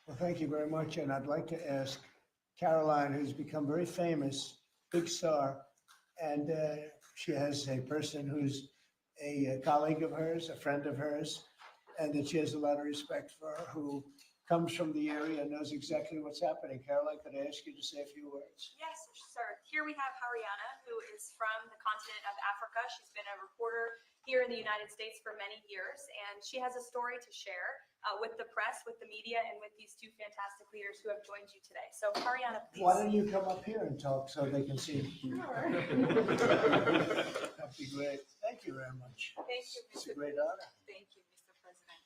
Well, thank you very much. And I'd like to ask Caroline, who's become very famous, big star, and she has a person who's a colleague of hers, a friend of hers, and that she has a lot of respect for, who comes from the area and knows exactly what's happening. Caroline, could I ask you to say a few words? Yes, sir. Here we have Hariana, who is from the continent of Africa. She's been a reporter here in the United States for many years, and she has a story to share with the press, with the media, and with these two fantastic leaders who have joined you today. So, Hariana, please. Why don't you come up here and talk so they can see? Sure. That'd be great. Thank you very much. Thank you, It's Mr. a great honor. Thank you, Mr. President.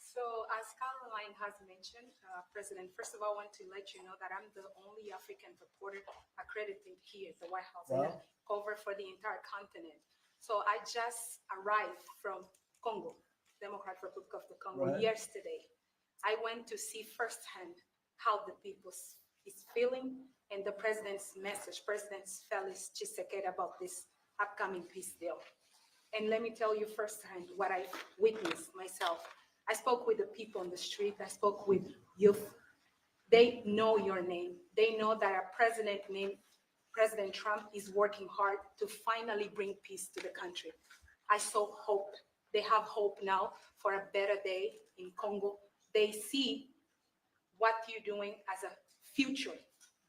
So as Caroline has mentioned, President, first of all, I want to let you know that I'm the only African reporter accredited here at the White House and I Wow. cover for the entire continent. So I just arrived from Congo, Democratic Republic of the Congo, Right. yesterday. I went to see firsthand how the people is feeling and the president's message, President Felix Tshisekedi, about this upcoming peace deal. And let me tell you firsthand what I witnessed myself. I spoke with the people on the street. I spoke with youth. They know your name. They know that a president named President Trump is working hard to finally bring peace to the country. I saw hope. They have hope now for a better day in Congo. They see what you're doing as a future,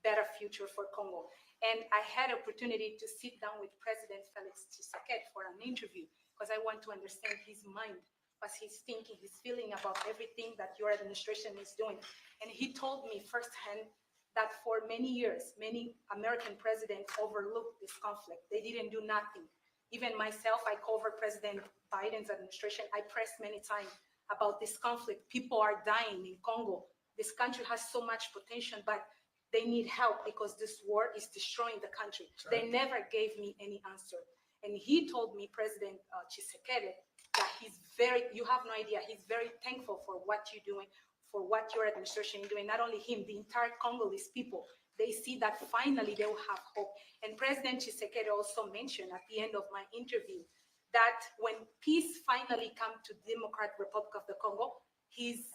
better future for Congo. And I had opportunity to sit down with President Felix Tshisekedi for an interview because I want to understand his mind, what he's thinking, his feeling about everything that your administration is doing. And he told me firsthand that for many years, many American presidents overlooked this conflict. They didn't do nothing. Even myself, I covered President Biden's administration. I pressed many times about this conflict. People are dying in Congo. This country has so much potential, but they need help because this war is destroying the country. Right. They never gave me any answer. And he told me, President Tshisekedi, that you have no idea, he's very thankful for what you're doing, for what your administration is doing. Not only him, the entire Congolese people, they see that finally they will have hope. And President Tshisekedi also mentioned at the end of my interview that when peace finally comes to Democratic Republic of the Congo, he's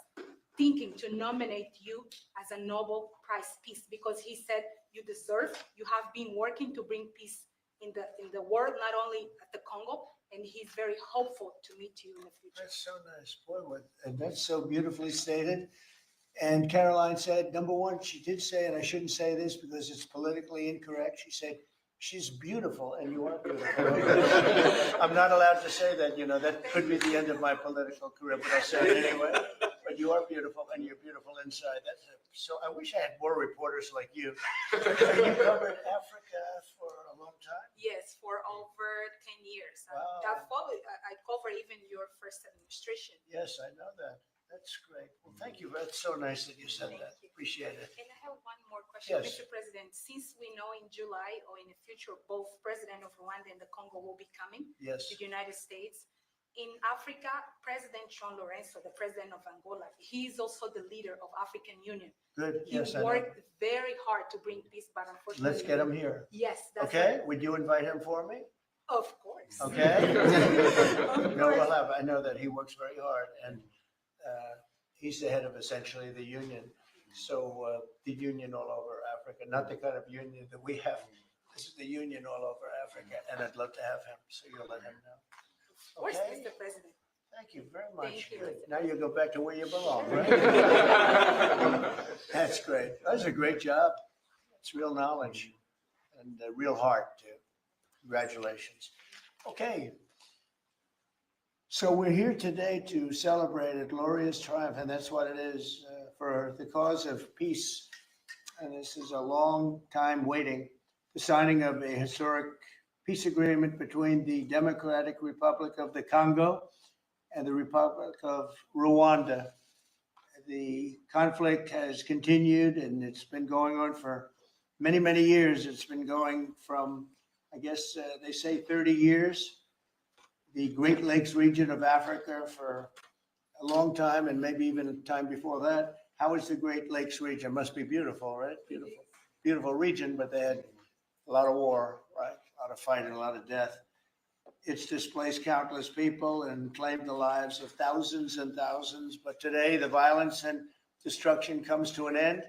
thinking to nominate you as a Nobel Prize Peace because he said you deserve, you have been working to bring peace in the world, not only at the Congo, and he's very hopeful to meet you in the future. That's so nice. Boy, and that's so beautifully stated. And Caroline said, number one, she did say, and I shouldn't say this because it's politically incorrect. She said, she's beautiful and you are beautiful. I'm not allowed to say that, that could be the end of my political career, but I'll say it anyway. But you are beautiful and you're beautiful inside. So I wish I had more reporters like you. So you covered Africa for a long time? Yes, for over 10 years. Wow. I cover even your first administration. Yes, I know that. That's great. Well, thank you. That's so nice that you said that. Appreciate it. And I have one more question, Yes. Mr. President. Since we know in July or in the future, both President of Rwanda and the Congo will be coming Yes. to the United States. In Africa, President John Lorenzo, the president of Angola, he is also the leader of African Union. Good. He Yes, I know. worked very hard to bring peace, but unfortunately, Let's get him here. Yes, that's Okay? Would you invite him for me? Of course. Okay? Of No, course. we'll have. I know that he works very hard, and he's the head of essentially the union. So the union all over Africa, not the kind of union that we have. This is the union all over Africa, and I'd love to have him. So you'll let him know. Of course, Okay. Mr. President. Thank you very much. Thank you, Good. Mr. Now you go back to where you belong, right? That's great. That was a great job. It's real knowledge and real heart too. Congratulations. Okay. So we're here today to celebrate a glorious triumph, and that's what it is for the cause of peace. And this is a long time waiting, the signing of a historic peace agreement between the Democratic Republic of the Congo and the Republic of Rwanda. The conflict has continued and it's been going on for many, many years. It's been going from, I guess they say 30 years, the Great Lakes region of Africa for a long time and maybe even a time before that. How is the Great Lakes region? Must be beautiful, right? Beautiful, beautiful region, but they had a lot of war, right? A lot of fighting, a lot of death. It's displaced countless people and claimed the lives of thousands and thousands. But today, the violence and destruction comes to an end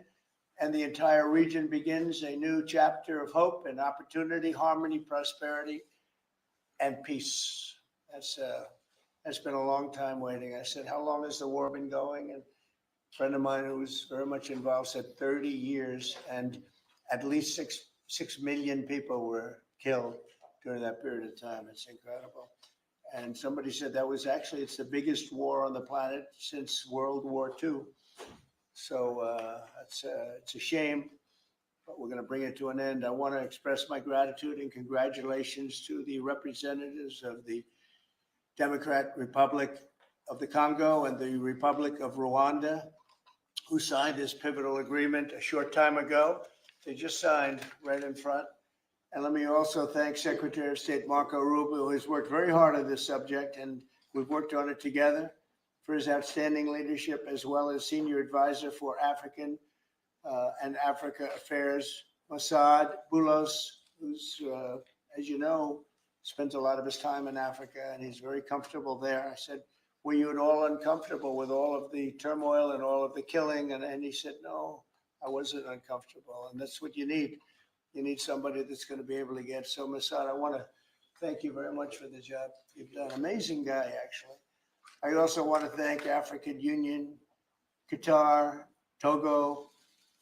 and the entire region begins a new chapter of hope and opportunity, harmony, prosperity, and peace. That's been a long time waiting. I said, how long has the war been going? And a friend of mine who was very much involved said 30 years, and at least 6 million people were killed during that period of time. It's incredible. And somebody said that was actually, it's the biggest war on the planet since World War II. So it's a shame, but we're going to bring it to an end. I want to express my gratitude and congratulations to the representatives of the Democratic Republic of the Congo and the Republic of Rwanda, who signed this pivotal agreement a short time ago. They just signed right in front. And let me also thank Secretary of State Marco Rubio, who has worked very hard on this subject, and we've worked on it together, for his outstanding leadership, as well as Senior Advisor for African and Africa Affairs, Mossad Boulos, who's, as you know, spends a lot of his time in Africa, and he's very comfortable there. I said, were you at all uncomfortable with all of the turmoil and all of the killing? And he said, no, I wasn't uncomfortable. And that's what you need. You need somebody that's going to be able to get. So, Mossad, I want to thank you very much for the job you've done. Amazing guy, actually. I also want to thank African Union, Qatar, Togo,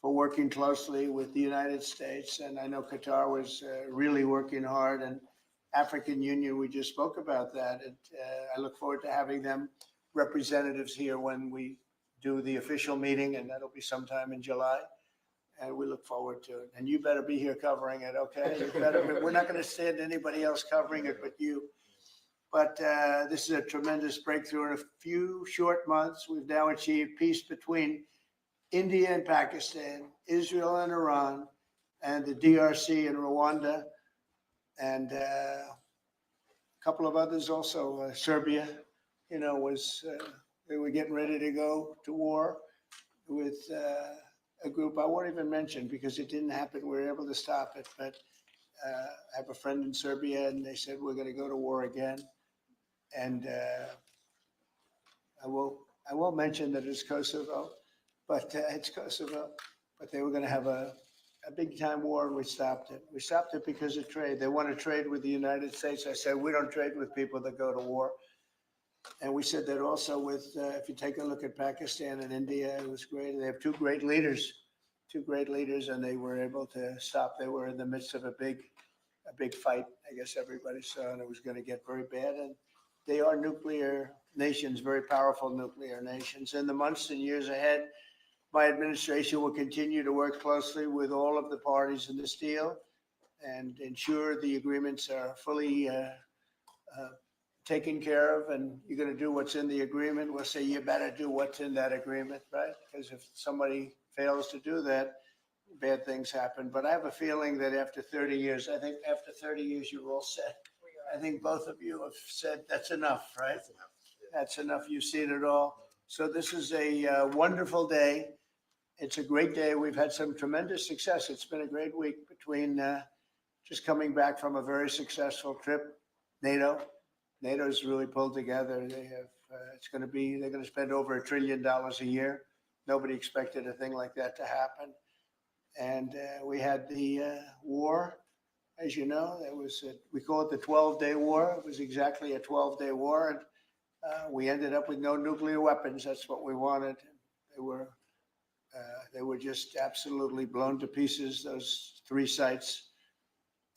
for working closely with the United States. And I know Qatar was really working hard, and African Union, we just spoke about that. And I look forward to having them representatives here when we do the official meeting, and that'll be sometime in July. And we look forward to it. And you better be here covering it, okay? We're not going to send anybody else covering it but you. But this is a tremendous breakthrough. In a few short months, we've now achieved peace between India and Pakistan, Israel and Iran, and the DRC and Rwanda, and a couple of others also. Serbia, they were getting ready to go to war with a group I won't even mention because it didn't happen. We were able to stop it. But I have a friend in Serbia, and they said we're going to go to war again. And I won't mention that it's Kosovo, but it's Kosovo. But they were going to have a big time war, and we stopped it. We stopped it because of trade. They want to trade with the United States. I said, we don't trade with people that go to war. And we said that also with, if you take a look at Pakistan and India, it was great. They have two great leaders, and they were able to stop. They were in the midst of a big fight, I guess everybody saw, and it was going to get very bad. And they are nuclear nations, very powerful nuclear nations. In the months and years ahead, my administration will continue to work closely with all of the parties in this deal and ensure the agreements are fully taken care of. And you're going to do what's in the agreement. We'll say you better do what's in that agreement, right? Because if somebody fails to do that, bad things happen. But I have a feeling that after 30 years, I think after 30 years, you're all set. I think both of you have said that's enough, right? That's enough. Yeah. That's enough. You've seen it all. So this is a wonderful day. It's a great day. We've had some tremendous success. It's been a great week between just coming back from a very successful trip. NATO's really pulled together. They have. They're going to spend over $1 trillion a year. Nobody expected a thing like that to happen. And we had the war. As you know, we call it the 12-day war. It was exactly a 12-day war. And we ended up with no nuclear weapons. That's what we wanted. They were just absolutely blown to pieces, those 3 sites.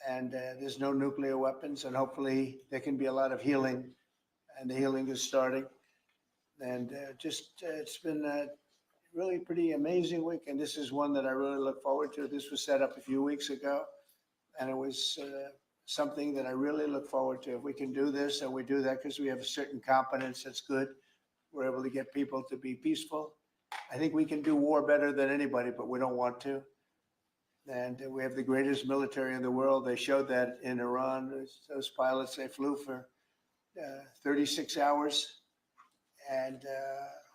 And there's no nuclear weapons. And hopefully there can be a lot of healing. And the healing is starting. And it's been a really pretty amazing week. And this is one that I really look forward to. This was set up a few weeks ago. And it was something that I really look forward to. If we can do this, and we do that because we have a certain competence that's good, we're able to get people to be peaceful. I think we can do war better than anybody, but we don't want to. And we have the greatest military in the world. They showed that in Iran. Those pilots, they flew for 36 hours. And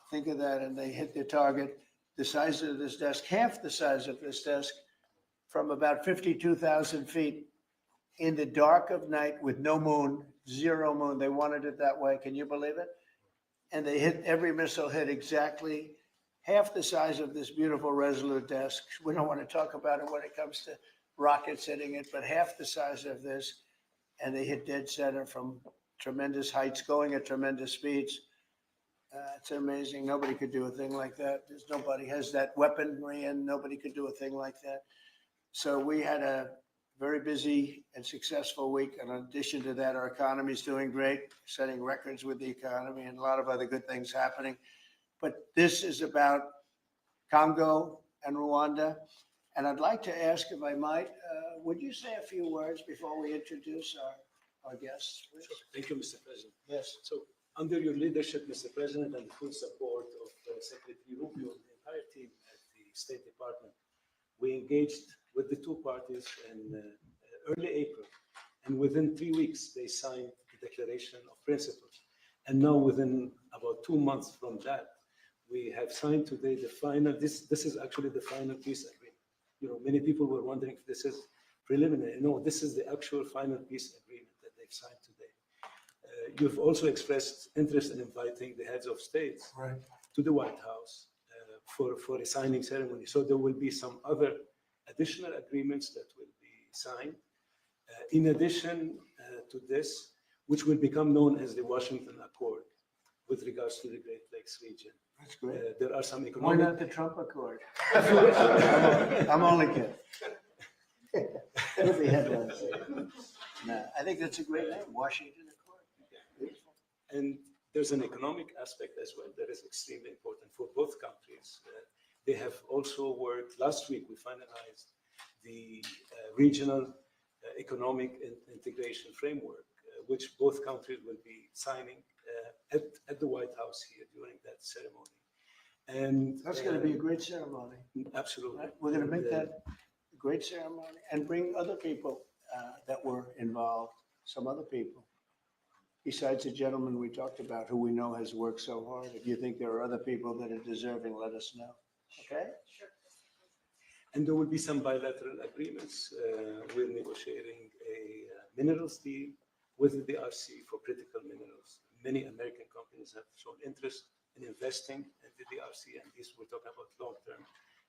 think of that, and they hit their target. The size of this desk, half the size of this desk, from about 52,000 feet in the dark of night with no moon, 0 moon. They wanted it that way. Can you believe it? And they hit, every missile hit exactly half the size of this beautiful Resolute desk. We don't want to talk about it when it comes to rockets hitting it, but half the size of this. And they hit dead center from tremendous heights, going at tremendous speeds. It's amazing. Nobody could do a thing like that. Nobody has that weaponry, and nobody could do a thing like that. So we had a very busy and successful week. And in addition to that, our economy is doing great, setting records with the economy, and a lot of other good things happening. But this is about Congo and Rwanda. And I'd like to ask, if I might, would you say a few words before we introduce our guests, please? Sure. Thank you, Mr. President. Yes. So under your leadership, Mr. President, and the full support of Secretary Rubio and the entire team at the State Department, we engaged with the two parties in early April. And within 3 weeks, they signed the Declaration of Principles. And now within about 2 months from that, we have signed today the final, this is actually the final peace agreement. You know, many people were wondering if this is preliminary. No, this is the actual final peace agreement that they've signed today. You've also expressed interest in inviting the heads of states to the White House for a signing ceremony. So there will be some other additional agreements that will be signed. In addition to this, which will become known as the Washington Accord with regards to the Great Lakes region. That's great. There are some Why economic... not the Trump Accord? I'm only kidding. With the headlines. No, I think that's a great name, Washington Accord. Beautiful. And there's an economic aspect as well that is extremely important for both countries. They have also worked, last week we finalized the regional economic integration framework, which both countries will be signing at the White House here during that ceremony. And That's going to be a great ceremony. Absolutely. Right? We're going to make that a great ceremony and bring other people that were involved, some other people. Besides the gentleman we talked about, who we know has worked so hard. If you think there are other people that are deserving, let us know. Okay? Sure. And there will be some bilateral agreements. We're negotiating a minerals deal with the DRC for critical minerals. Many American companies have shown interest in investing in the DRC, and these we're talking about long-term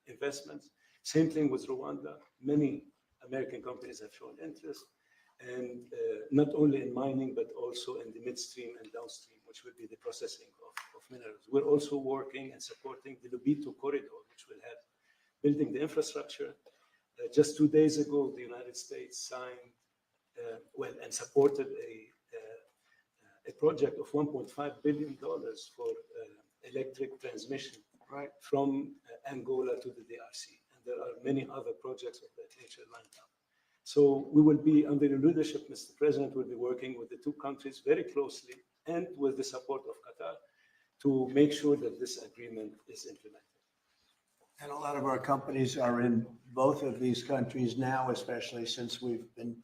investments. Same thing with Rwanda. Many American companies have shown interest, and not only in mining, but also in the midstream and downstream, which will be the processing of minerals. We're also working and supporting the Lobito corridor, which will help building the infrastructure. Just 2 days ago, the United States signed and supported a project of $1.5 billion for electric transmission from Angola to the DRC. And there are many other projects of that nature lined up. So we will be, under the leadership, Mr. President, will be working with the two countries very closely and with the support of Qatar to make sure that this agreement is implemented. And a lot of our companies are in both of these countries now, especially since we've been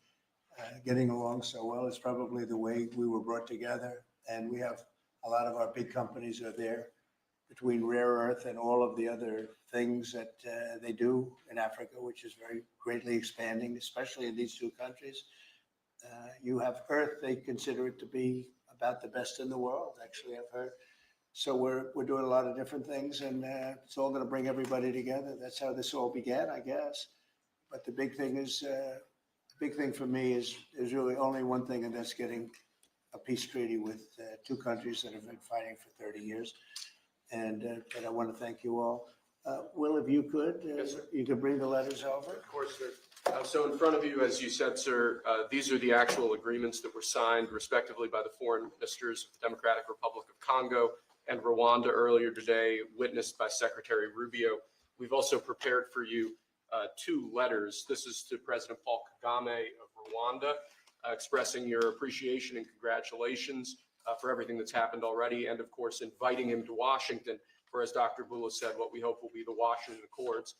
getting along so well. It's probably the way we were brought together. And we have a lot of our big companies are there, between rare earth and all of the other things that they do in Africa, which is very greatly expanding, especially in these two countries. You have earth, they consider it to be about the best in the world, actually, I've heard. So we're doing a lot of different things, and it's all going to bring everybody together. That's how this all began, I guess. But the big thing is, the big thing for me is really only one thing, and that's getting a peace treaty with two countries that have been fighting for 30 years. And I want to thank you all. Will, if you could, Yes, sir. you could bring the letters over. Of course, sir. So in front of you, as you said, sir, these are the actual agreements that were signed respectively by the foreign ministers of the Democratic Republic of Congo and Rwanda earlier today, witnessed by Secretary Rubio. We've also prepared for you two letters. This is to President Paul Kagame of Rwanda, expressing your appreciation and congratulations for everything that's happened already, and of course, inviting him to Washington for, as Dr. Bula said, what we hope will be the Washington Accords,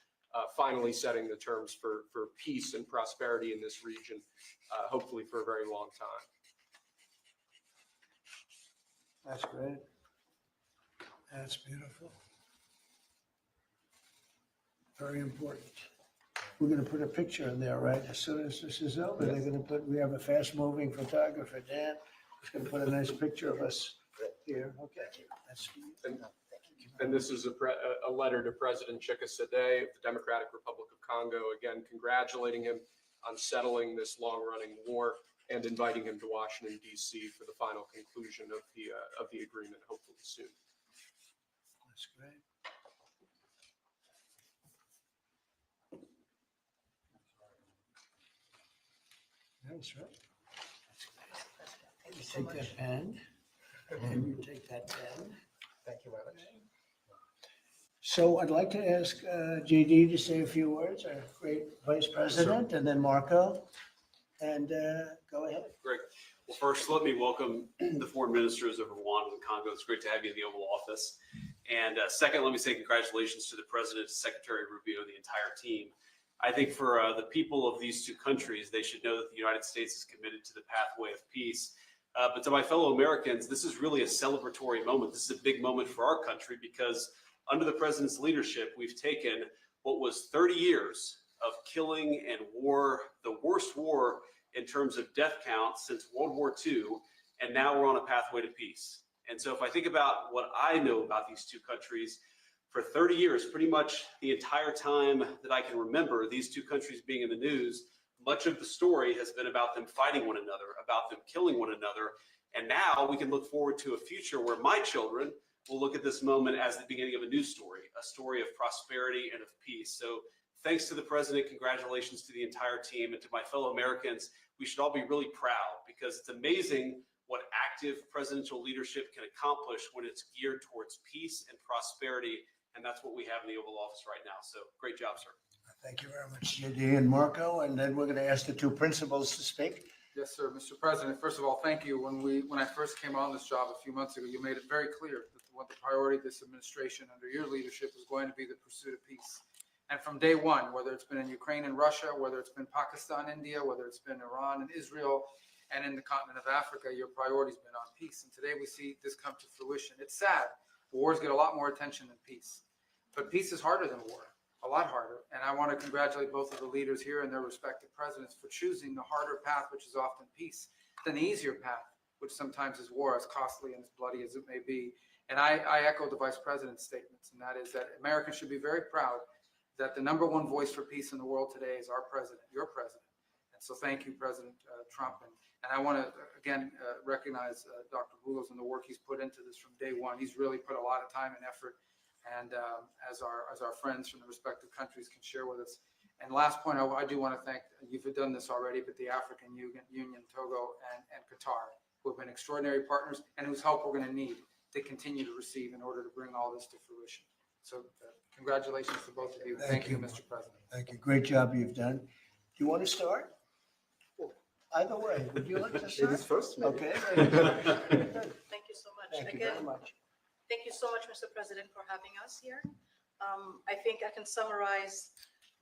finally setting the terms for peace and prosperity in this region, hopefully for a very long time. That's great. That's beautiful. Very important. We're going to put a picture in there, right? As soon as this is over, they're going to put, we have a fast-moving photographer, Dan. He's going to put a nice picture of us here. Okay. That's, And And this is a letter to President Chikisade of the Democratic Republic of Congo, again, congratulating him on settling this long-running war and inviting him to Washington, D.C. for the final conclusion of the agreement, hopefully soon. That's great. That's right. You take that pen, and you take that pen. Thank you very much. So I'd like to ask JD to say a few words, our great Vice President, and then Marco. And go ahead. Great. Well, first, let me welcome the foreign ministers of Rwanda and Congo. It's great to have you in the Oval Office. And second, let me say congratulations to the President, Secretary Rubio, and the entire team. I think for the people of these two countries, they should know that the United States is committed to the pathway of peace. But to my fellow Americans, this is really a celebratory moment. This is a big moment for our country because under the President's leadership, we've taken what was 30 years of killing and war, the worst war in terms of death count since World War II, and now we're on a pathway to peace. And so if I think about what I know about these two countries, for 30 years, pretty much the entire time that I can remember these two countries being in the news, much of the story has been about them fighting one another, about them killing one another. And now we can look forward to a future where my children will look at this moment as the beginning of a new story, a story of prosperity and of peace. So thanks to the President, congratulations to the entire team, and to my fellow Americans. We should all be really proud because it's amazing what active presidential leadership can accomplish when it's geared towards peace and prosperity. And that's what we have in the Oval Office right now. So great job, sir. Thank you very much, JD and Marco. And then we're going to ask the two principals to speak. Yes, sir. Mr. President, first of all, thank you. When I first came on this job a few months ago, you made it very clear that what the priority of this administration under your leadership is going to be the pursuit of peace. And from day one, whether it's been in Ukraine and Russia, whether it's been Pakistan, India, whether it's been Iran and Israel, and in the continent of Africa, your priority's been on peace. And today we see this come to fruition. It's sad. Wars get a lot more attention than peace. But peace is harder than war, a lot harder. And I want to congratulate both of the leaders here and their respective presidents for choosing the harder path, which is often peace, than the easier path, which sometimes is war, as costly and as bloody as it may be. And I echo the Vice President's statements, and that is that Americans should be very proud that the number one voice for peace in the world today is our president, your president. And so thank you, President Trump. And I want to, again, recognize Dr. Boulos and the work he's put into this from day one. He's really put a lot of time and effort, and as our friends from the respective countries can share with us. And last point, I do want to thank, you've done this already, but the African Union, Togo, and Qatar, who have been extraordinary partners and whose help we're going to need to continue to receive in order to bring all this to fruition. So congratulations to both of you. Thank you, Mr. President. Thank you. Great job you've done. Do you want to start? Either way, would you like to start? Ladies first, maybe. Okay. Thank you so much. Thank you Again, very much. thank you so much, Mr. President, for having us here. I think I can summarize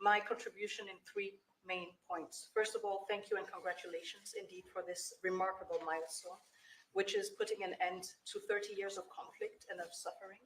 my contribution in 3 main points. First of all, thank you and congratulations indeed for this remarkable milestone, which is putting an end to 30 years of conflict and of suffering,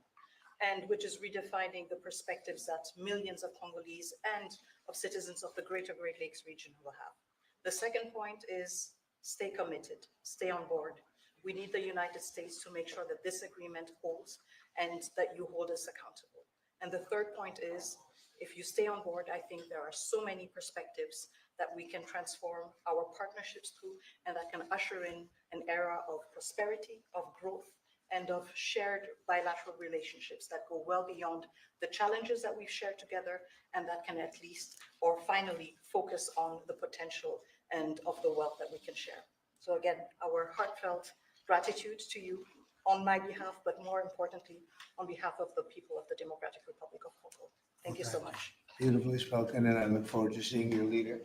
and which is redefining the perspectives that millions of Congolese and of citizens of the greater Great Lakes region will have. The second point is stay committed, stay on board. We need the United States to make sure that this agreement holds and that you hold us accountable. And the third point is, if you stay on board, I think there are so many perspectives that we can transform our partnerships to, and that can usher in an era of prosperity, of growth, and of shared bilateral relationships that go well beyond the challenges that we've shared together, and that can at least, or finally, focus on the potential and of the wealth that we can share. So again, our heartfelt gratitude to you on my behalf, but more importantly, on behalf of the people of the Democratic Republic of Congo. Thank you so much. Beautifully spoken, and I look forward to seeing your leader.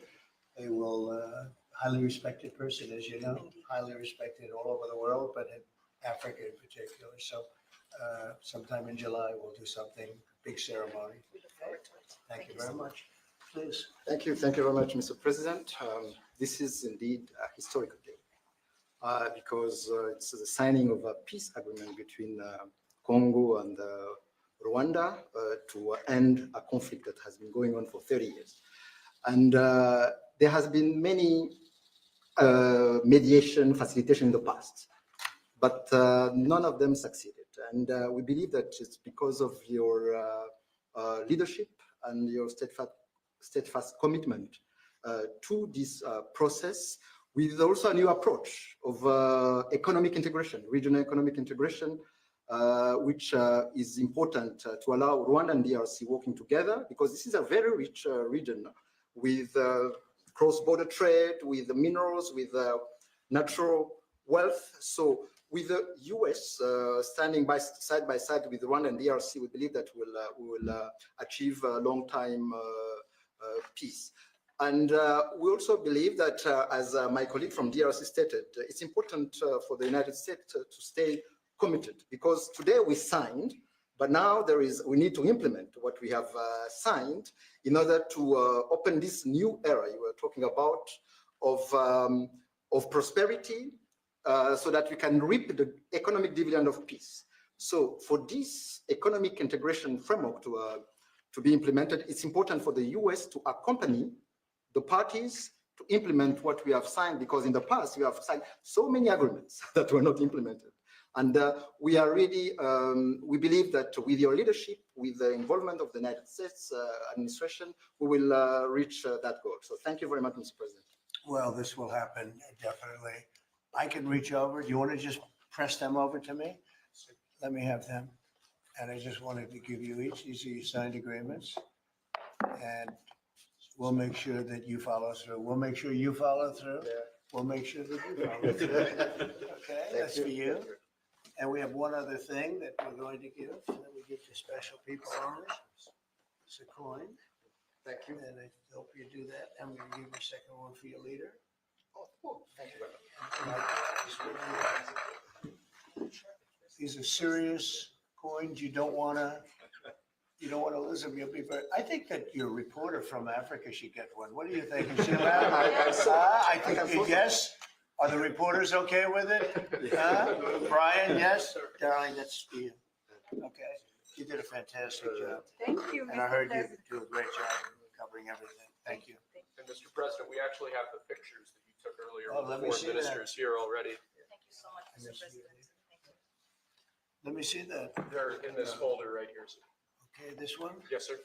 They will, highly respected person, as you know, Indeed. highly respected all over the world, but in Africa in particular. So sometime in July, we'll do something, big ceremony. We look forward to it. Thank you so very much. much. Please. Thank you very much, Mr. President. This is indeed a historical day because it's the signing of a peace agreement between Congo and Rwanda to end a conflict that has been going on for 30 years. And there has been many mediation, facilitation in the past, but none of them succeeded. And we believe that it's because of your leadership and your steadfast commitment to this process, with also a new approach of economic integration, regional economic integration, which is important to allow Rwanda and DRC working together, because this is a very rich region with cross-border trade, with minerals, with natural wealth. So with the US standing side by side with Rwanda and DRC, we believe that we will achieve a long-time peace. And we also believe that, as my colleague from DRC stated, it's important for the United States to stay committed, because today we signed, but now we need to implement what we have signed in order to open this new era you were talking about of prosperity, so that we can reap the economic dividend of peace. So for this economic integration framework to be implemented, it's important for the US to accompany the parties to implement what we have signed, because in the past we have signed so many agreements that were not implemented. And we are really, we believe that with your leadership, with the involvement of the United States administration, we will reach that goal. So thank you very much, Mr. President. Well, this will happen, definitely. I can reach over. Do you want to just press them over to me? Let me have them. And I just wanted to give you each. These are your signed agreements. And we'll make sure that you follow through. We'll make sure you follow through. We'll make sure that you follow through. Okay, that's for you. And we have one other thing that we're going to give, that we give to special people only. It's a coin. Thank you. And I hope you do that. I'm going to give you a second one for your leader. Thank you very much. These are serious coins. You don't want to lose them. You'll be very, I think that your reporter from Africa should get one. What do you think? Is she around? I think, yes. Are the reporters okay with it? Brian, yes? Darling, that's for you. Okay. You did a fantastic job. Thank you. And I heard you do a great job covering everything. Thank you. And Mr. President, we actually have the pictures that you took earlier Oh, with let the me foreign see that. ministers here already. Thank you so much, Mr. President. Thank you. Let me see that. They're in this folder right here, sir. Okay, this one? Yes, sir.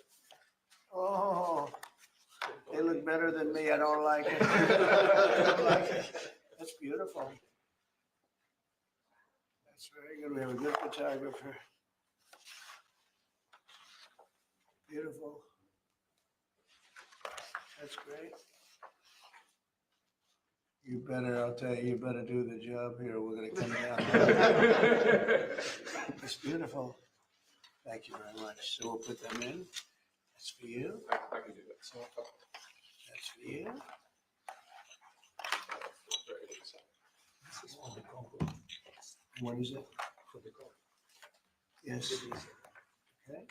Oh, they look better than me. I don't like it. I don't like it. That's beautiful. That's very good. We have a good photographer. Beautiful. That's great. You better, I'll tell you, you better do the job here. We're gonna come down. It's beautiful. Thank you very much. So we'll put them in. That's for you. I can do that. So, That's for you. What is it? Yes. Okay.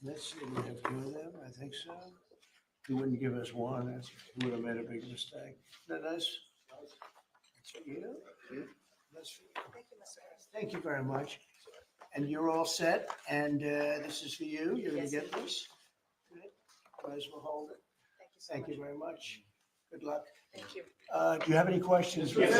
Let's see, we have two of them, I think so. He wouldn't give us one, he would have made a big mistake. Isn't that nice? That's for you. That's for you. Thank you, Mr. President. Thank you very much. And you're all set, and this is for you. You're gonna Yes, get thank you. this. Good. Might as well hold it. Thank you so Thank much. you very much. Good luck. Thank you. Do you have any questions? Yes,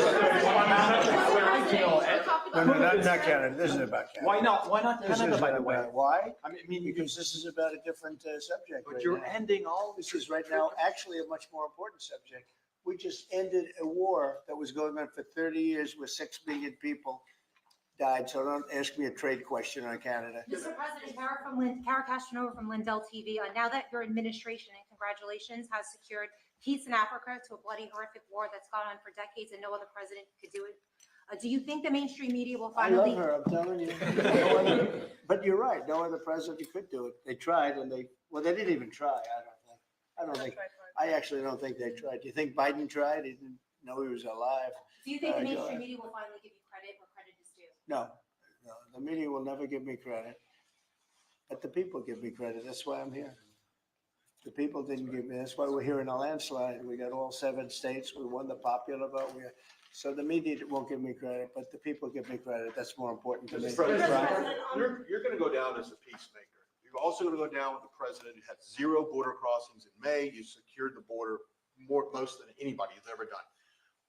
No, no, not Canada. This is about Canada. Why not? Why not This Canada, is by the way? about- Why? I mean, Because this is about a different subject but right you're now. ending all This is right now actually a much more important subject. We just ended a war that was going on for 30 years where 6 million people died. So don't ask me a trade question on Canada. Mr. President, Kara Castanova from Lindell TV. Now that your administration, and congratulations, has secured peace in Africa to a bloody, horrific war that's gone on for decades and no other president could do it, do you think the mainstream media will I finally? love her, I'm telling you. No other- But you're right, no other president could do it. They tried and they didn't even try, I don't think. I actually don't think they tried. Do you think Biden tried? He didn't know he was alive. Do you think the go mainstream ahead. media will finally give you credit where credit is due? No, the media will never give me credit. But the people give me credit, that's why I'm here. The people didn't give me, that's why we're here in a landslide. We got all 7 states, we won the popular vote. So the media won't give me credit, but the people give me credit, that's more important to me. Mr. President, you're going to go down as a peacemaker. You're also going to go down with the president who had 0 border crossings in May. You secured the border most than anybody has ever done.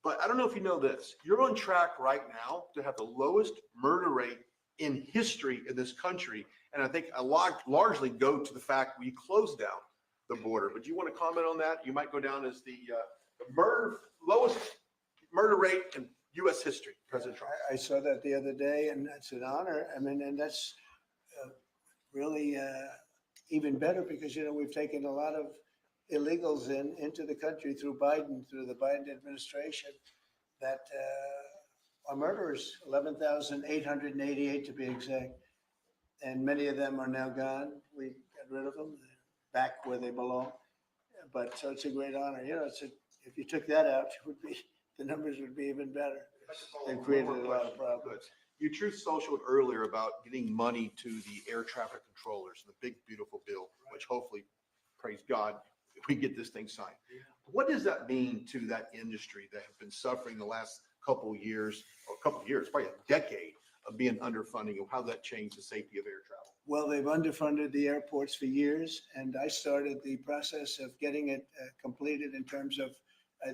But I don't know if you know this, you're on track right now to have the lowest murder rate in history in this country. And I think a lot largely go to the fact we closed down the border. But do you want to comment on that? You might go down as the lowest murder rate in U.S. history, President Trump. I saw that the other day, and that's an honor. I mean, and that's really even better because, you know, we've taken a lot of illegals into the country through the Biden administration that are murderers, 11,888 to be exact. And many of them are now gone. We got rid of them, back where they belong. But so it's a great honor. You know, if you took that out, the numbers would be even better. They've created a lot of problems. You truth socialed earlier about getting money to the air traffic controllers, the big, beautiful bill, which hopefully, praise God, we get this thing signed. What does that mean to that industry that have been suffering the last couple of years, probably a decade of being underfunding, and how that changed the safety of air travel? Well, they've underfunded the airports for years, and I started the process of getting it completed in terms of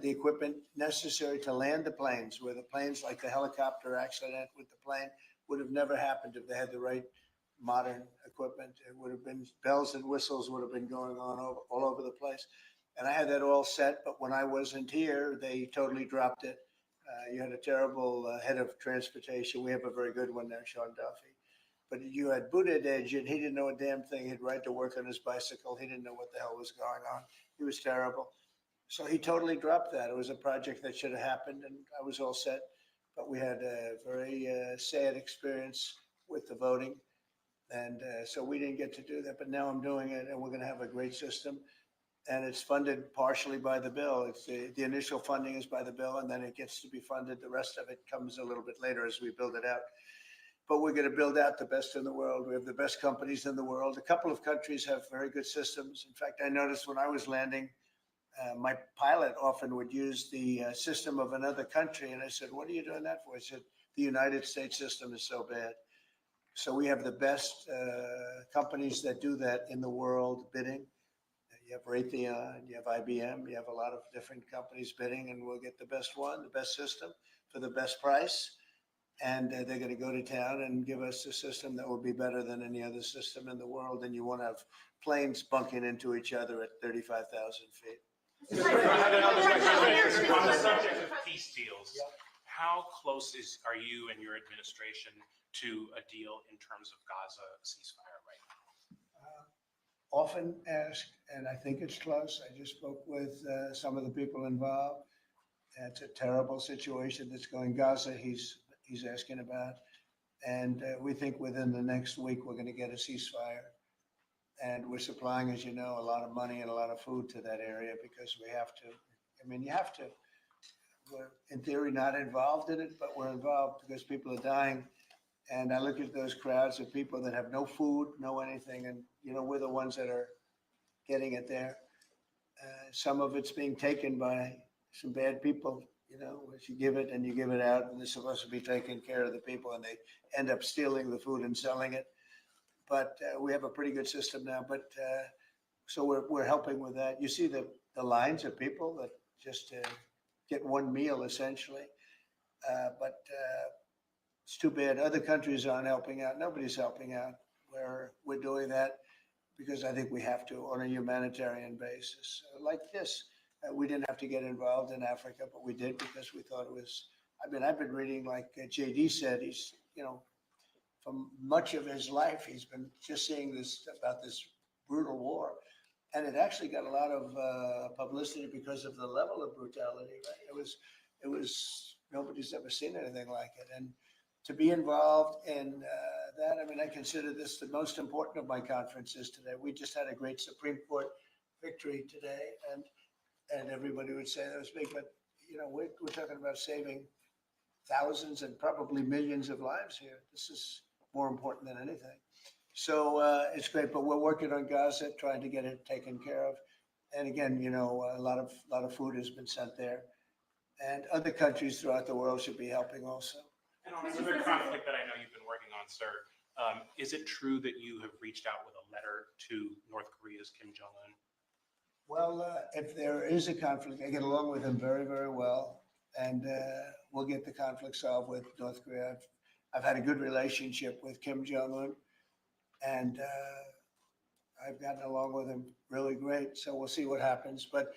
the equipment necessary to land the planes, where the planes, like the helicopter accident with the plane, would have never happened if they had the right modern equipment. It would have been bells and whistles would have been going on all over the place. And I had that all set, but when I wasn't here, they totally dropped it. You had a terrible head of transportation. We have a very good one there, Sean Duffy. But you had Buttigieg, and he didn't know a damn thing. He'd ride to work on his bicycle. He didn't know what the hell was going on. He was terrible. So he totally dropped that. It was a project that should have happened, and I was all set. But we had a very sad experience with the voting. And so we didn't get to do that. But now I'm doing it, and we're going to have a great system. And it's funded partially by the bill. It's the initial funding is by the bill, and then it gets to be funded. The rest of it comes a little bit later as we build it out. But we're going to build out the best in the world. We have the best companies in the world. A couple of countries have very good systems. In fact, I noticed when I was landing, my pilot often would use the system of another country. And I said, what are you doing that for? He said, the United States system is so bad. So we have the best companies that do that in the world bidding. You have Raytheon, you have IBM, you have a lot of different companies bidding, and we'll get the best one, the best system for the best price. And they're going to go to town and give us a system that will be better than any other system in the world. And you won't have planes bunking into each other at 35,000 feet. On the subject of peace deals, how close are you and your administration to a deal in terms of Gaza ceasefire right now? Often asked, and I think it's close. I just spoke with some of the people involved. It's a terrible situation that's going Gaza. He's asking about, and we think within the next week we're going to get a ceasefire. And we're supplying, as you know, a lot of money and a lot of food to that area because we have to. I mean, you have to. We're in theory not involved in it, but we're involved because people are dying. And I look at those crowds of people that have no food, no anything, and you know we're the ones that are getting it there. Some of it's being taken by some bad people. You know, if you give it and you give it out, and they're supposed to be taking care of the people, and they end up stealing the food and selling it. But we have a pretty good system now. But so we're helping with that. You see the lines of people that just get one meal essentially. But it's too bad other countries aren't helping out. Nobody's helping out. We're doing that because I think we have to on a humanitarian basis. Like this, we didn't have to get involved in Africa, but we did because we thought it was. I mean, I've been reading, like JD said, he's, you know, from much of his life, he's been just seeing this about this brutal war. And it actually got a lot of publicity because of the level of brutality. Right? It was, nobody's ever seen anything like it. And to be involved in that, I mean, I consider this the most important of my conferences today. We just had a great Supreme Court victory today, and everybody would say that was big, but you know, we're talking about saving thousands and probably millions of lives here. This is more important than anything. So it's great, but we're working on Gaza, trying to get it taken care of. And again, you know, a lot of food has been sent there, and other countries throughout the world should be helping also. And on another conflict that I know you've been working on, sir, is it true that you have reached out with a letter to North Korea's Kim Jong-un? Well, if there is a conflict, I get along with him very, very well. and we'll get the conflict solved with North Korea. I've had a good relationship with Kim Jong-un, and I've gotten along with him really great. So we'll see what happens. But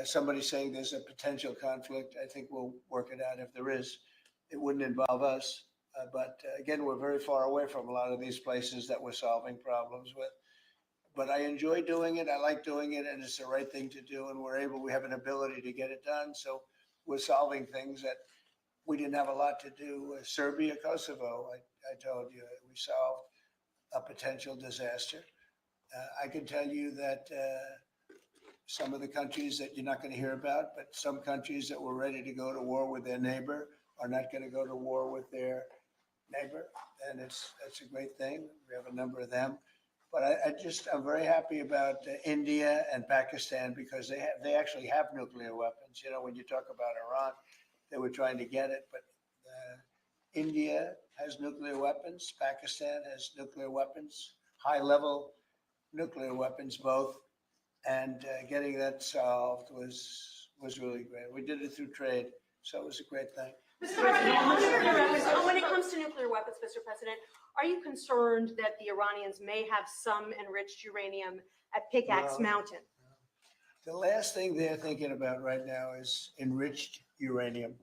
somebody's saying there's a potential conflict. I think we'll work it out if there is. It wouldn't involve us. But again, we're very far away from a lot of these places that we're solving problems with. But I enjoy doing it. I like doing it, and it's the right thing to do. And we have an ability to get it done. So we're solving things that we didn't have a lot to do. Serbia, Kosovo, I told you, we solved a potential disaster. I can tell you that some of the countries that you're not going to hear about, but some countries that were ready to go to war with their neighbor are not going to go to war with their neighbor. And that's a great thing. We have a number of them. But I'm very happy about India and Pakistan because they actually have nuclear weapons. You know, when you talk about Iran, they were trying to get it, but India has nuclear weapons. Pakistan has nuclear weapons, high-level nuclear weapons, both. And getting that solved was really great. We did it through trade, so it was a great thing. Mr. President, when it comes to nuclear weapons, Mr. President, are you concerned that the Iranians may have some enriched uranium at Pickaxe No. Mountain? The last thing they're thinking about right now is enriched uranium.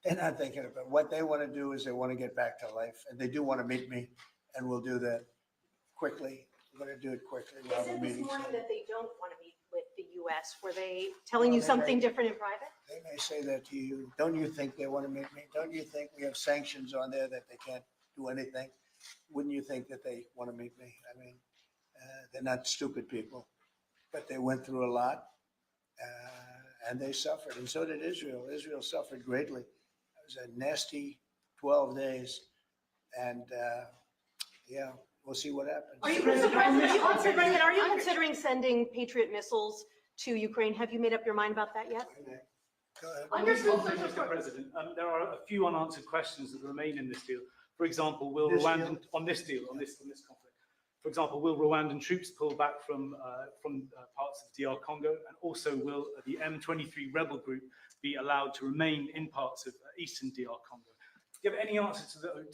They're not thinking about what they want to do is they want to get back to life, and they do want to meet me, and we'll do that quickly. We're going to do it quickly. We'll have a Is it this meeting morning soon. that they don't want to meet with the U.S.? Were they telling Well, you they something may- different in private? They may say that to you. Don't you think they want to meet me? Don't you think we have sanctions on there that they can't do anything? Wouldn't you think that they want to meet me? I mean, they're not stupid people, but they went through a lot and they suffered. And so did Israel. Israel suffered greatly. It was a nasty 12 days. And yeah, we'll see what happens. Mr. President, are you considering sending Patriot missiles to Ukraine? Have you made up your mind about that yet? Go ahead. Mr. President, there are a few unanswered questions that remain in this deal. For example, will This Rwandan deal? on this conflict? For example, will Rwandan troops pull back from parts of DR Congo, and also will the M23 rebel group be allowed to remain in parts of eastern DR Congo? Do you have any answer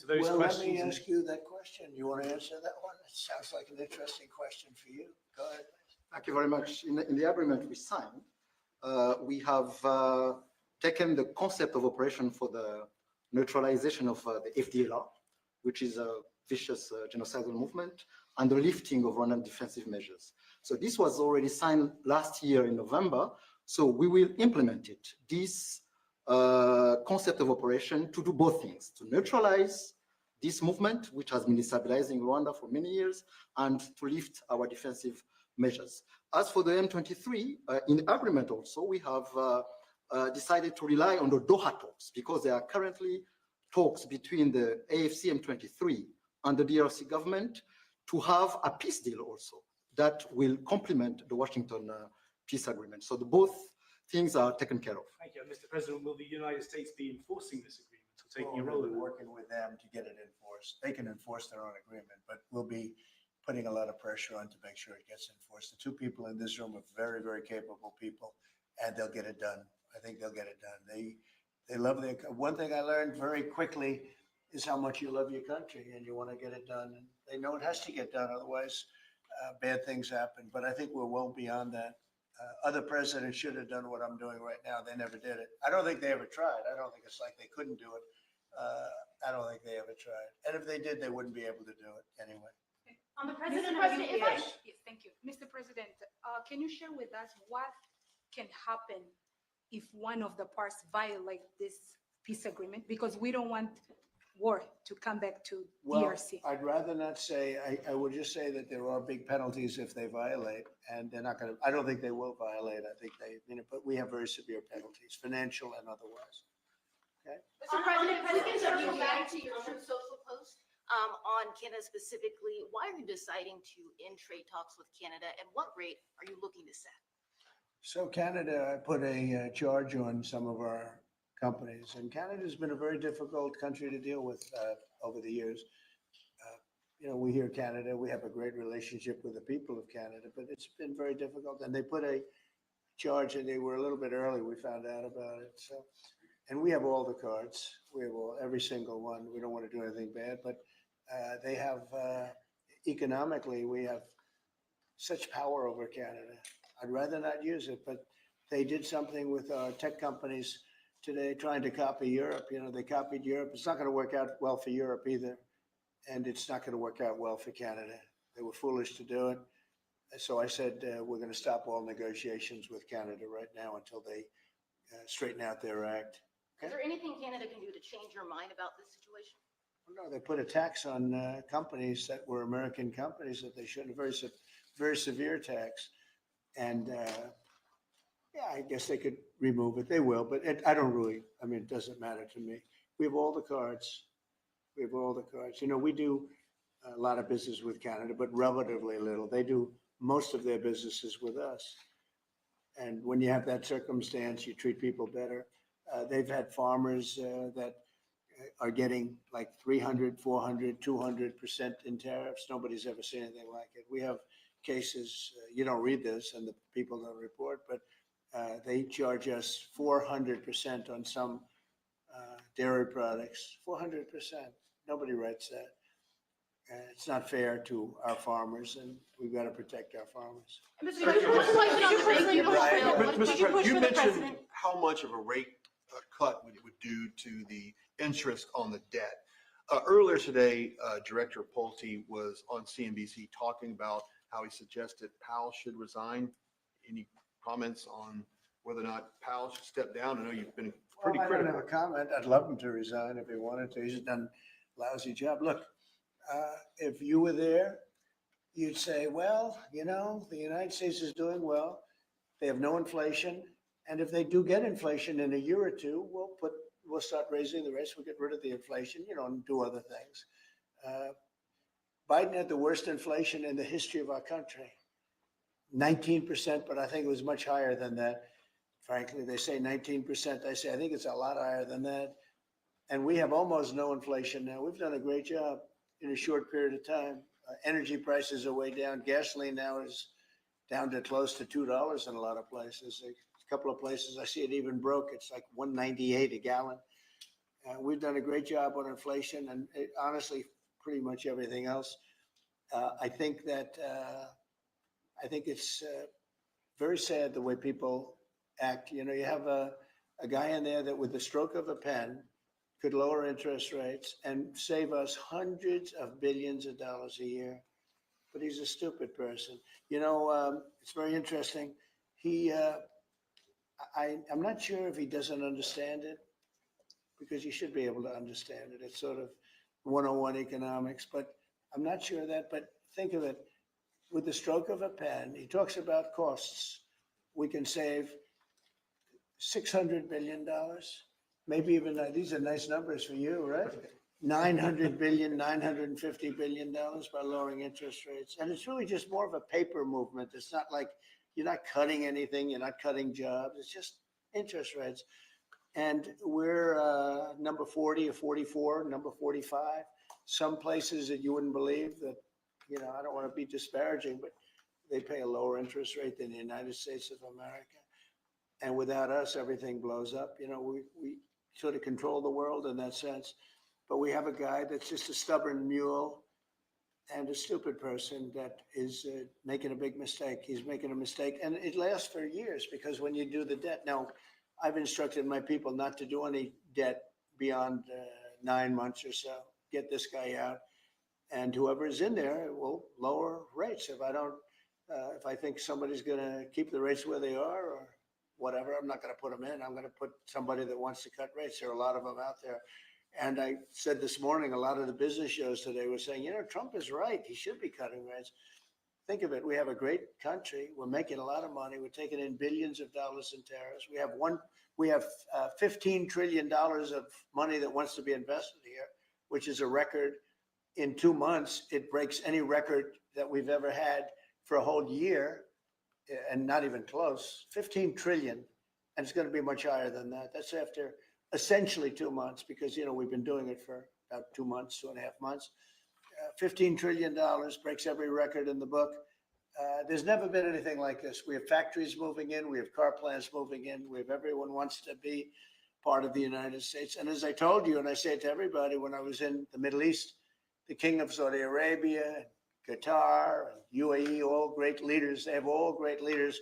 to those Well, questions? let me ask you that question. You want to answer that one? It sounds like an interesting question for you. Go ahead. Thank you very much. In the agreement we signed, we have taken the concept of operation for the neutralization of the FDLR, which is a vicious genocidal movement, and the lifting of Rwandan defensive measures. So this was already signed last year in November. So we will implement it. This concept of operation to do both things, to neutralize this movement, which has been destabilizing Rwanda for many years, and to lift our defensive measures. As for the M23, in agreement also, we have decided to rely on the Doha talks because there are currently talks between the AFC M23 and the DRC government to have a peace deal also that will complement the Washington peace agreement. So both things are taken care of. Thank you. Mr. President, will the United States be enforcing this agreement or taking a We'll role be in it? working with them to get it enforced. They can enforce their own agreement, but we'll be putting a lot of pressure on to make sure it gets enforced. The two people in this room are very, very capable people, and they'll get it done. I think they'll get it done. They love their, one thing I learned very quickly is how much you love your country and you want to get it done. And they know it has to get done, otherwise bad things happen. But I think we're well beyond that. Other presidents should have done what I'm doing right now. They never did it. I don't think they ever tried. I don't think it's like they couldn't do it. I don't think they ever tried. And if they did, they wouldn't be able to do it anyway. On the Mr. President, President, if I, Yes. yes, thank you. Mr. President, can you share with us what can happen if one of the parts violate this peace agreement? Because we don't want war to come back to Well, DRC. I'd rather not say, I would just say that there are big penalties if they violate, and they're not going to, I don't think they will violate. I think they, but we have very severe penalties, financial and otherwise. Mr. President, We can circle back to your Truth Social post on Canada specifically. Why are you deciding to end trade talks with Canada, and what rate are you looking to set? So Canada, I put a charge on some of our companies, and Canada's been a very difficult country to deal with over the years. We hear Canada, we have a great relationship with the people of Canada, but it's been very difficult. And they put a charge, and they were a little bit early, we found out about it. So, and we have all the cards. We have every single one. We don't want to do anything bad, but they have, economically, we have such power over Canada. I'd rather not use it, but they did something with our tech companies today trying to copy Europe. They copied Europe. It's not going to work out well for Europe either. And it's not going to work out well for Canada. They were foolish to do it. So I said, we're going to stop all negotiations with Canada right now until they straighten out their act. Is there anything Canada can do to change your mind about this situation? No, they put a tax on companies that were American companies that they shouldn't, very severe tax. And yeah, I guess they could remove it. They will, but I don't really, it doesn't matter to me. We have all the cards. We have all the cards. We do a lot of business with Canada, but relatively little. They do most of their businesses with us. And when you have that circumstance, you treat people better. They've had farmers that are getting like 300, 400, 200% in tariffs. Nobody's ever seen anything like it. We have cases, you don't read this and the people don't report, but they charge us 400% on some dairy products, 400%. Nobody writes that. It's not fair to our farmers, and we've got to protect our farmers. Mr. President, what's the question on the president? Mr. Did you President, push you for the mentioned president? how much of a rate cut it would do to the interest on the debt. Earlier today, Director Pulte was on CNBC talking about how he suggested Powell should resign. Any comments on whether or not Powell should step down? I know you've been pretty I don't critical. have a comment. I'd love him to resign if he wanted to. He's done a lousy job. Look, if you were there, you'd say, well, the United States is doing well. They have no inflation. And if they do get inflation in a year or two, we'll start raising the rates. We'll get rid of the inflation, and do other things. Biden had the worst inflation in the history of our country. 19%, but I think it was much higher than that. Frankly, they say 19%. I say, I think it's a lot higher than that. And we have almost no inflation now. We've done a great job in a short period of time. Energy prices are way down. Gasoline now is down to close to $2 in a lot of places. A couple of places I see it even broke. It's like $1.98 a gallon. We've done a great job on inflation and honestly, pretty much everything else. I think it's very sad the way people act. You have a guy in there that with the stroke of a pen could lower interest rates and save us hundreds of billions of dollars a year. But he's a stupid person. It's very interesting. I'm not sure if he doesn't understand it, because you should be able to understand it. It's sort of 101 economics, but I'm not sure of that. But think of it, with the stroke of a pen, he talks about costs. We can save $600 billion, maybe even, these are nice numbers for you, right? $900 billion, $950 billion by lowering interest rates. And it's really just more of a paper movement. It's not like you're not cutting anything, you're not cutting jobs. It's just interest rates. And we're number 40 or 44, number 45. Some places that you wouldn't believe that, I don't want to be disparaging, but they pay a lower interest rate than the United States of America. And without us, everything blows up. We sort of control the world in that sense. But we have a guy that's just a stubborn mule and a stupid person that is making a big mistake. He's making a mistake. And it lasts for years, because when you do the debt, now I've instructed my people not to do any debt beyond 9 months or so. Get this guy out. And whoever is in there will lower rates. If I think somebody's going to keep the rates where they are or whatever, I'm not going to put them in. I'm going to put somebody that wants to cut rates. There are a lot of them out there. And I said this morning, a lot of the business shows today were saying, Trump is right. He should be cutting rates. Think of it. We have a great country. We're making a lot of money. We're taking in billions of dollars in tariffs. We have $15 trillion of money that wants to be invested here, which is a record. In 2 months, it breaks any record that we've ever had for a whole year, and not even close. 15 trillion, and it's going to be much higher than that. That's after essentially 2 months, because we've been doing it for about 2 months, 2.5 months. $15 trillion breaks every record in the book. There's never been anything like this. We have factories moving in. We have car plants moving in. We have everyone wants to be part of the United States. And as I told you, and I say it to everybody, when I was in the Middle East, the King of Saudi Arabia, Qatar, and UAE, all great leaders. They have all great leaders.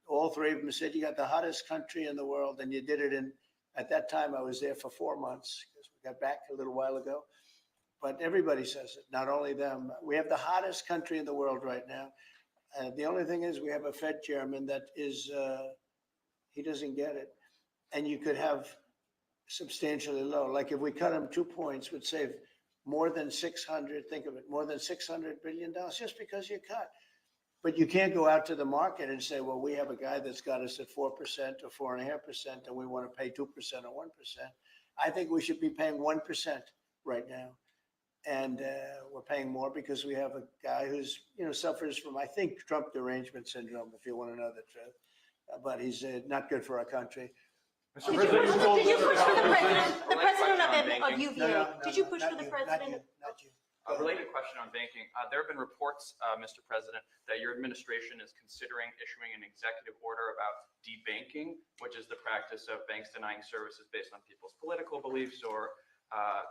All three of them said, you got the hottest country in the world, and you did it in, at that time, I was there for 4 months, because we got back a little while ago. But everybody says it, not only them. We have the hottest country in the world right now. The only thing is we have a Fed chairman that is, he doesn't get it. And you could have substantially low, like if we cut him 2 points, would save more than 600, think of it, more than $600 billion just because you cut. But you can't go out to the market and say, well, we have a guy that's got us at 4% or 4.5%, and we want to pay 2% or 1%. I think we should be paying 1% right now. And we're paying more because we have a guy who's, suffers from, I think, Trump derangement syndrome, if you want to know the truth. But he's not good for our country. Did you push for the president of UVA? No, Did you push for the not president? Not you. A related question on banking. There have been reports, Mr. President, that your administration is considering issuing an executive order about debanking, which is the practice of banks denying services based on people's political beliefs or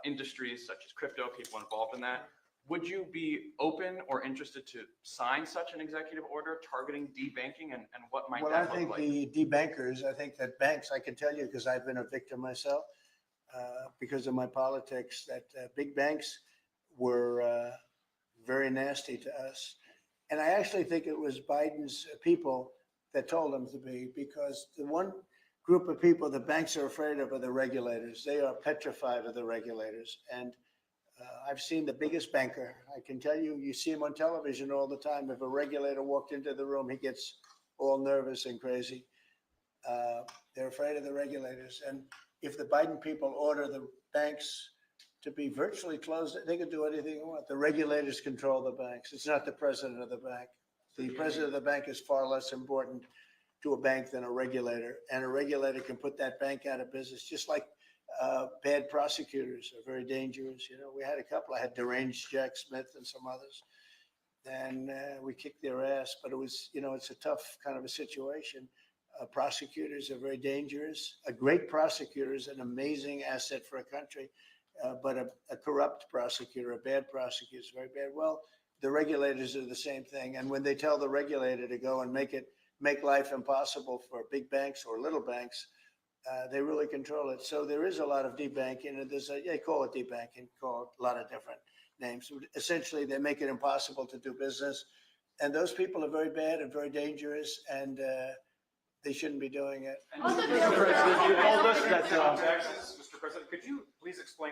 industries such as crypto, people involved in that. Would you be open or interested to sign such an executive order targeting debanking, and what might Well, that I think look like? the debankers, I think that banks, I can tell you because I've been a victim myself, because of my politics, that big banks were very nasty to us. And I actually think it was Biden's people that told them to be, because the one group of people the banks are afraid of are the regulators. They are petrified of the regulators. And I've seen the biggest banker. I can tell you, you see him on television all the time. If a regulator walked into the room, he gets all nervous and crazy. They're afraid of the regulators. And if the Biden people order the banks to be virtually closed, they can do anything they want. The regulators control the banks. It's not the president of the bank. The president of the bank is far less important to a bank than a regulator. And a regulator can put that bank out of business, just like bad prosecutors are very dangerous. We had a couple. I had deranged Jack Smith and some others. And we kicked their ass. But it was, it's a tough kind of a situation. Prosecutors are very dangerous. A great prosecutor is an amazing asset for a country. But a corrupt prosecutor, a bad prosecutor is very bad. Well, the regulators are the same thing. And when they tell the regulator to go and make life impossible for big banks or little banks, they really control it. So there is a lot of debanking, and they call it debanking, call it a lot of different names. Essentially, they make it impossible to do business. And those people are very bad and very dangerous, and they shouldn't be doing it. Mr. President, could you please explain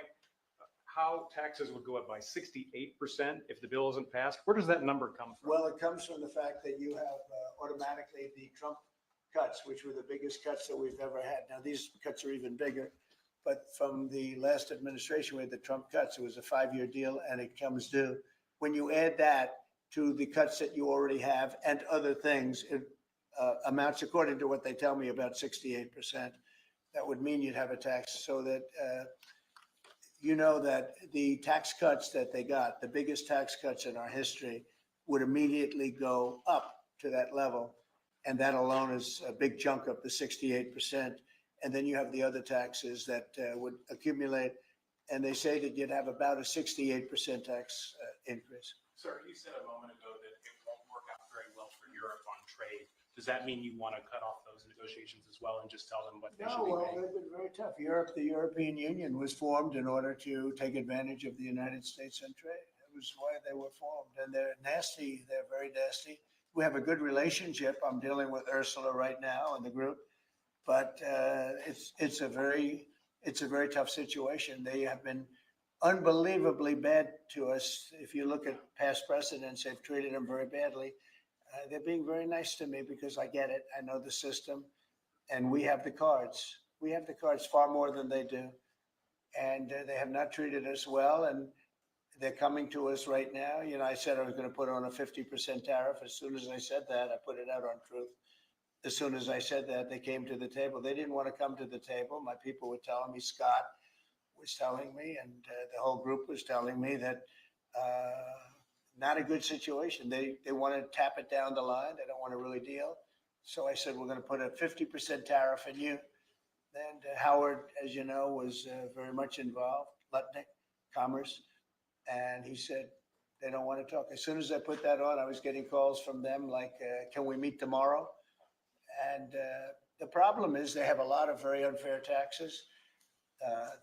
how taxes would go up by 68% if the bill isn't passed? Where does that number come from? Well, it comes from the fact that you have automatically the Trump cuts, which were the biggest cuts that we've ever had. Now, these cuts are even bigger, but from the last administration, we had the Trump cuts. It was a 5-year deal, and it comes due. When you add that to the cuts that you already have and other things, it amounts, according to what they tell me, about 68%. That would mean you'd have a tax, so that that the tax cuts that they got, the biggest tax cuts in our history, would immediately go up to that level. And that alone is a big chunk of the 68%. And then you have the other taxes that would accumulate. And they say that you'd have about a 68% tax increase. Sir, you said a moment ago that it won't work out very well for Europe on trade. Does that mean you want to cut off those negotiations as well and just tell them what they should No, be well, paying? they've been very tough. The European Union was formed in order to take advantage of the United States and trade. That was why they were formed. And they're nasty. They're very nasty. We have a good relationship. I'm dealing with Ursula right now and the group, but it's a very tough situation. They have been unbelievably bad to us. If you look at past precedents, they've treated them very badly. They're being very nice to me because I get it. I know the system, and we have the cards. We have the cards far more than they do, and they have not treated us well. And they're coming to us right now. I said I was going to put on a 50% tariff. As soon as I said that, I put it out on Truth. As soon as I said that, they came to the table. They didn't want to come to the table. My people were telling me, Scott was telling me, and the whole group was telling me that not a good situation. They want to tap it down the line. They don't want to really deal. So I said, we're going to put a 50% tariff on you. And Howard, as you know, was very much involved, Lutnick, Commerce. And he said, they don't want to talk. As soon as I put that on, I was getting calls from them like, can we meet tomorrow? And the problem is they have a lot of very unfair taxes.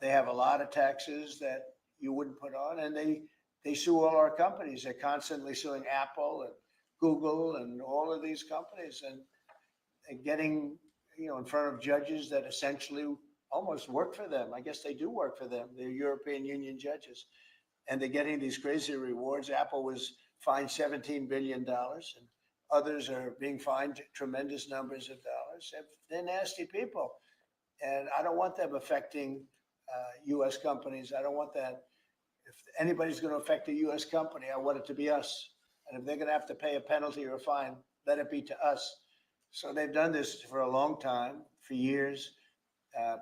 They have a lot of taxes that you wouldn't put on, and they sue all our companies. They're constantly suing Apple and Google and all of these companies, and getting, in front of judges that essentially almost work for them. I guess they do work for them. They're European Union judges, and they're getting these crazy rewards. Apple was fined $17 billion, and others are being fined tremendous numbers of dollars. They're nasty people, and I don't want them affecting U.S. companies. I don't want that. If anybody's going to affect a U.S. company, I want it to be us. And if they're going to have to pay a penalty or a fine, let it be to us. So they've done this for a long time, for years,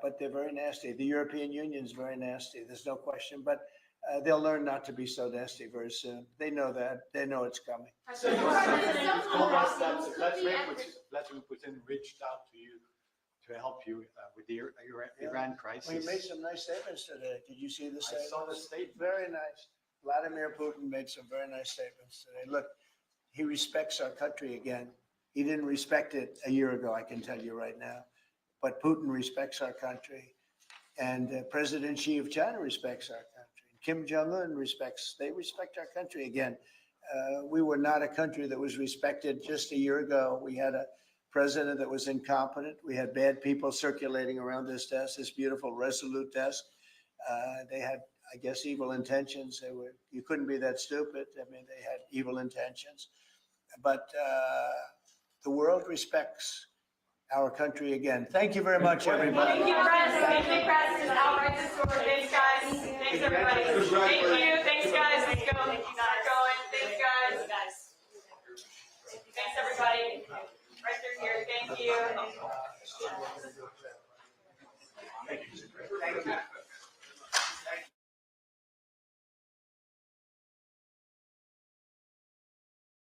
but they're very nasty. The European Union is very nasty. There's no question. But they'll learn not to be so nasty very soon. They know that. They know it's coming. Vladimir Putin reached out to you to help you with the Iran crisis. Well, he made some nice statements today. Did you see the I statement? saw the statement. Very nice. Vladimir Putin made some very nice statements today. Look, he respects our country again. He didn't respect it a year ago, I can tell you right now. But Putin respects our country. And President Xi of China respects our country. Kim Jong-un they respect our country again. We were not a country that was respected just a year ago. We had a president that was incompetent. We had bad people circulating around this desk, this beautiful, resolute desk. They had, I guess, evil intentions. You couldn't be that stupid. I mean, they had evil intentions. But the world respects our country again. Thank you very much, everybody. Thank you, press. Thank you, press. Just outright the story. Thanks, guys. Thanks, everybody. Thank you. Thanks, guys. Let's go. Thank you, guys. Going. Thanks, guys. Thanks, everybody. Right through here. Thank you.